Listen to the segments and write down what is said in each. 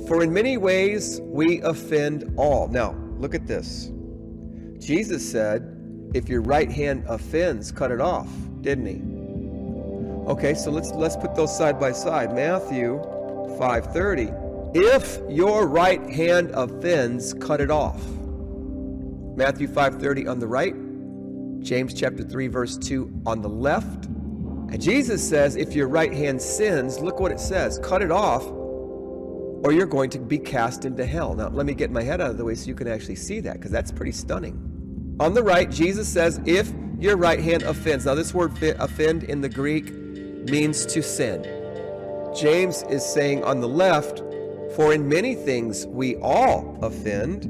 For in many ways we offend all. Now, look at this. Jesus said, if your right hand offends, cut it off, didn't he? Okay, so let's put those side by side. Matthew 5:30. If your right hand offends, cut it off. Matthew 5:30 on the right. James chapter 3 verse 2 on the left. And Jesus says, if your right hand sins, look what it says, cut it off, or you're going to be cast into hell. Now, let me get my head out of the way so you can actually see that, because that's pretty stunning. On the right, Jesus says, if your right hand offends. Now, this word offend in the Greek means to sin. James is saying on the left, for in many things we all offend.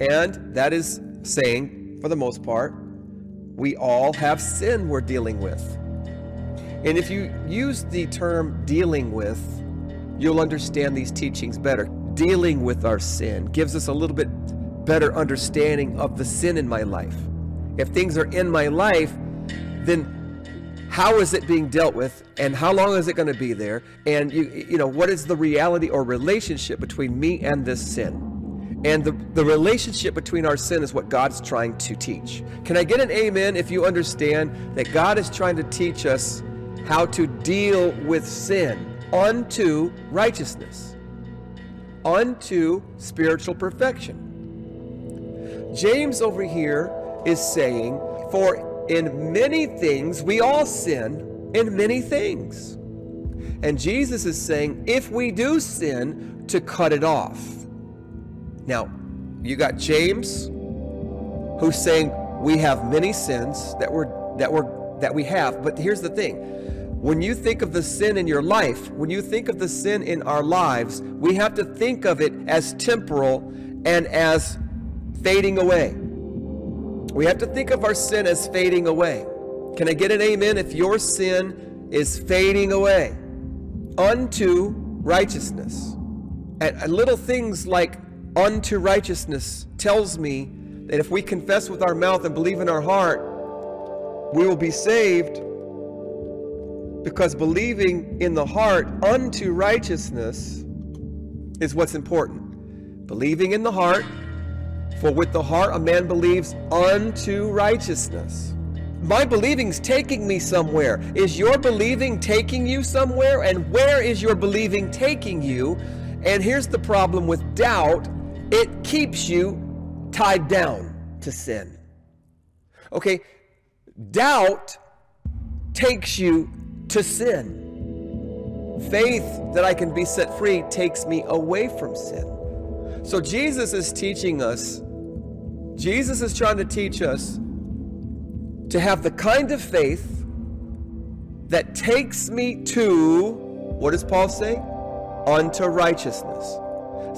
And that is saying, for the most part, we all have sin we're dealing with. And if you use the term dealing with, you'll understand these teachings better. Dealing with our sin gives us a little bit better understanding of the sin in my life. If things are in my life, then how is it being dealt with, and how long is it going to be there? And you know, what is the reality or relationship between me and this sin? And the relationship between our sin is what God's trying to teach. Can I get an amen if you understand that God is trying to teach us how to deal with sin unto righteousness, unto spiritual perfection? James over here is saying, for in many things we all sin in many things. And Jesus is saying, if we do sin, to cut it off. Now, you got James, who's saying we have many sins that we have. But here's the thing: when you think of the sin in your life, when you think of the sin in our lives, we have to think of it as temporal and as fading away. We have to think of our sin as fading away. Can I get an amen if your sin is fading away unto righteousness? And little things like unto righteousness tells me that if we confess with our mouth and believe in our heart, we will be saved, because believing in the heart unto righteousness is what's important. Believing in the heart, for with the heart a man believes unto righteousness. My believing's taking me somewhere. Is your believing taking you somewhere? And where is your believing taking you? And here's the problem with doubt: it keeps you tied down to sin. Okay, doubt takes you to sin. Faith that I can be set free takes me away from sin. So Jesus is teaching us, Jesus is trying to teach us to have the kind of faith that takes me to, what does Paul say? Unto righteousness.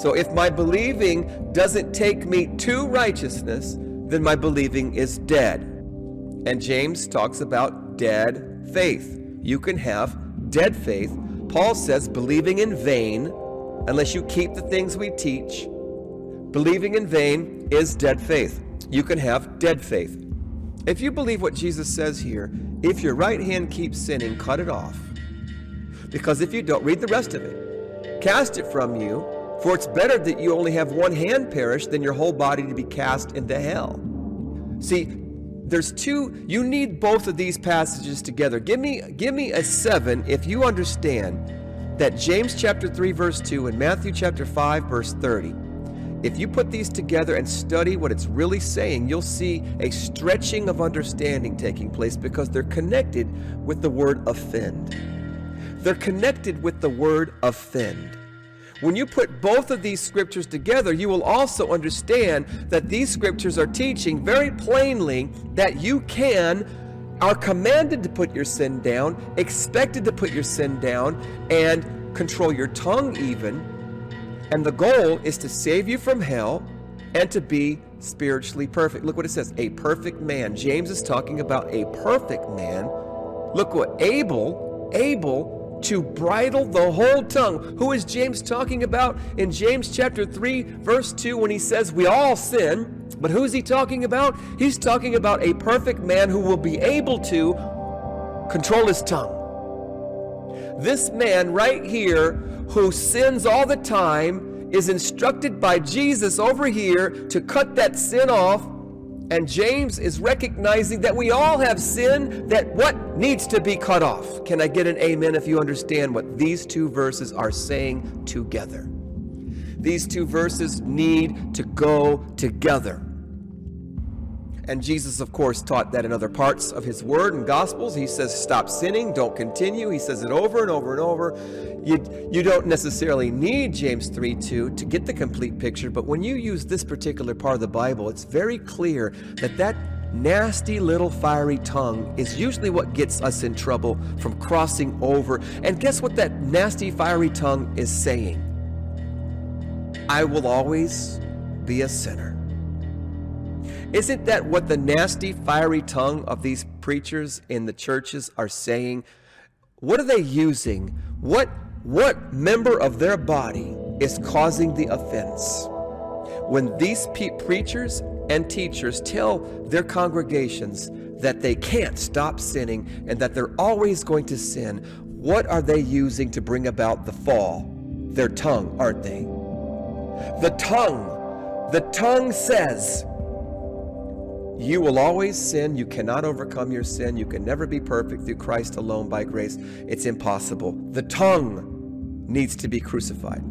So if my believing doesn't take me to righteousness, then my believing is dead. And James talks about dead faith. You can have dead faith. Paul says believing in vain, unless you keep the things we teach, believing in vain is dead faith. You can have dead faith. If you believe what Jesus says here, if your right hand keeps sinning, cut it off. Because if you don't, read the rest of it. Cast it from you, for it's better that you only have one hand perish than your whole body to be cast into hell. See, there's two, you need both of these passages together. Give me a 7 if you understand that James chapter 3 verse 2 and Matthew chapter 5 verse 30. If you put these together and study what it's really saying, you'll see a stretching of understanding taking place, because they're connected with the word offend. They're connected with the word offend. When you put both of these scriptures together, you will also understand that these scriptures are teaching very plainly that you are commanded to put your sin down, expected to put your sin down, and control your tongue even. And the goal is to save you from hell and to be spiritually perfect. Look what it says, a perfect man. James is talking about a perfect man. Look what, able to bridle the whole tongue. Who is James talking about in James chapter 3 verse 2 when he says we all sin? But who's he talking about? He's talking about a perfect man who will be able to control his tongue. This man right here who sins all the time is instructed by Jesus over here to cut that sin off. And James is recognizing that we all have sin, that what needs to be cut off. Can I get an amen if you understand what these two verses are saying together? These two verses need to go together. And Jesus, of course, taught that in other parts of his word and gospels. He says, stop sinning, don't continue. He says it over and over and over. You don't necessarily need James 3:2 to get the complete picture, but when you use this particular part of the Bible, it's very clear that that nasty little fiery tongue is usually what gets us in trouble from crossing over. And guess what that nasty fiery tongue is saying? I will always be a sinner. Isn't that what the nasty, fiery tongue of these preachers in the churches are saying? What are they using? What member of their body is causing the offense? When these preachers and teachers tell their congregations that they can't stop sinning and that they're always going to sin, what are they using to bring about the fall? Their tongue, aren't they? The tongue says, you will always sin. You cannot overcome your sin. You can never be perfect through Christ alone by grace. It's impossible. The tongue needs to be crucified.